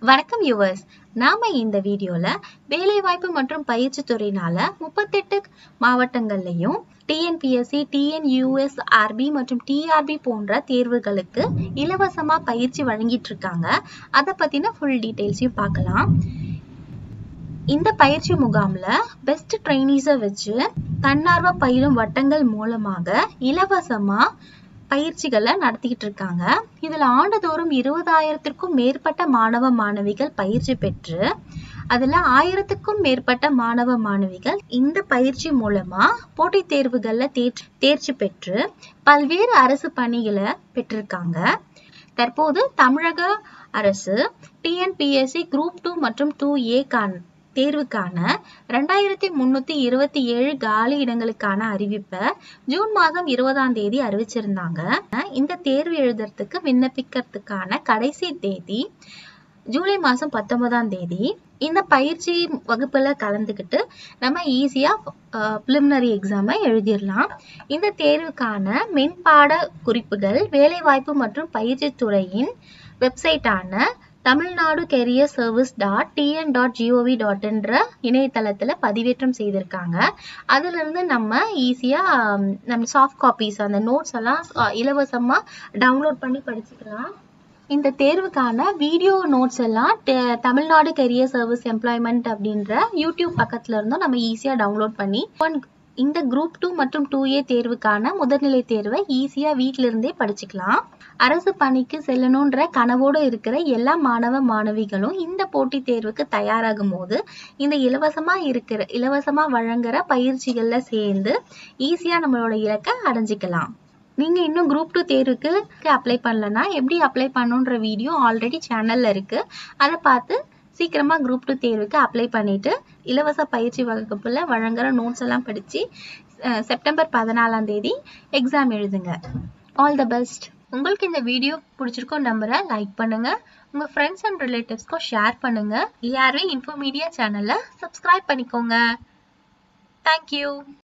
வணக்கம் யூவர்ஸ். நாம இந்த வீடியோல வேலைவாய்ப்பு மற்றும் பயிற்சி துறையினால 38 மாவட்டங்கள்லயும் டிஎன்பிஎஸ்சி, டிஎன்யூஎஸ்ஆர்பி மற்றும் டிஆர்பி போன்ற தேர்வுகளுக்கு இலவசமா பயிற்சி வழங்கிட்டு இருக்காங்க. அதை பத்தின ஃபுல் டீடைல்ஸையும் பார்க்கலாம். இந்த பயிற்சி முகாம்ல பெஸ்ட் ட்ரெயினிஸை வச்சு தன்னார்வ பயிலும் வட்டங்கள் மூலமாக இலவசமா பயிற்சிகளை நடத்திக்கிட்டு இருக்காங்க. இதுல ஆண்டுதோறும் 20,000க்கும் மேற்பட்ட மாணவ மாணவிகள் பயிற்சி பெற்று அதுல 1000க்கும் மேற்பட்ட மாணவ மாணவிகள் இந்த பயிற்சி மூலமா போட்டித் தேர்வுகள்ல தேர்ச்சி பெற்று பல்வேறு அரசு பணிகளை பெற்றிருக்காங்க. தற்போது தமிழக அரசு டிஎன்பிஎஸ்சி குரூப் 2 மற்றும் 2A தேர்வுக்கான 2327 காலி இடங்களுக்கான அறிவிப்பை ஜூன் மாதம் 20ஆம் தேதி அறிவிச்சிருந்தாங்க. இந்த தேர்வு எழுதுறதுக்கு விண்ணப்பிக்கிறதுக்கான கடைசி தேதி ஜூலை மாதம் 19ஆம் தேதி. இந்த பயிற்சி வகுப்புல கலந்துக்கிட்டு நம்ம ஈஸியா பிலிமினரி எக்ஸாமை எழுதிடலாம். இந்த தேர்வுக்கான மென்பாட குறிப்புகள் வேலைவாய்ப்பு மற்றும் பயிற்சி துறையின் வெப்சைட்டான தமிழ்நாடு கெரியர் service.tn.gov.in இணையதளத்துல பதிவேற்றம் செய்திருக்காங்க. அதுல இருந்து நம்ம ஈஸியா நம்ம சாஃப்ட் காப்பீஸ் அந்த நோட்ஸ் எல்லாம் இலவசமா டவுன்லோட் பண்ணி படிச்சுக்கலாம். இந்த தேர்வுக்கான வீடியோ நோட்ஸ் எல்லாம் தமிழ்நாடு கெரியர் சர்வீஸ் எம்ப்ளாய்மெண்ட் அப்படின்ற யூடியூப் பக்கத்துல இருந்தும் நம்ம ஈஸியா டவுன்லோட் பண்ணி இந்த குரூப் 2 மற்றும் 2A தேர்வுக்கான முதல்நிலை தேர்வை ஈஸியா வீட்டில இருந்தே படிச்சுக்கலாம். அரசு பணிக்கு செல்லணும்ன்ற கனவோடு இருக்கிற எல்லா மாணவ மாணவிகளும் இந்த போட்டித் தேர்வுக்கு தயாராகும் போது இந்த இலவசமா வழங்குற பயிற்சிகள்ல சேர்ந்து ஈஸியா நம்மளோட இலக்கை அடைஞ்சிக்கலாம். நீங்க இன்னும் குரூப் 2 தேர்வுக்கு அப்ளை பண்ணலன்னா எப்படி அப்ளை பண்ணுன்ற வீடியோ ஆல்ரெடி சேனல்ல இருக்கு. அதை பார்த்து சீக்கிரமா குரூப் 2 தேர்வுக்கு அப்ளை பண்ணிட்டு இலவச பயிற்சி வகுப்புல வழங்குற நோட்ஸ் எல்லாம் படிச்சு செப்டம்பர் 14ஆம் தேதி எக்ஸாம் எழுதுங்க. All the best. உங்களுக்கு இந்த வீடியோ பிடிச்சிருக்கோம் நம்புறேன். லைக் பண்ணுங்க, உங்க ஃப்ரெண்ட்ஸ் அண்ட் ரிலேட்டிவ்ஸ்க்கும் ஷேர் பண்ணுங்க. ஏஆர்வி இன்ஃபோ மீடியா சேனலை சப்ஸ்கிரைப் பண்ணிக்கோங்க. தேங்க்யூ.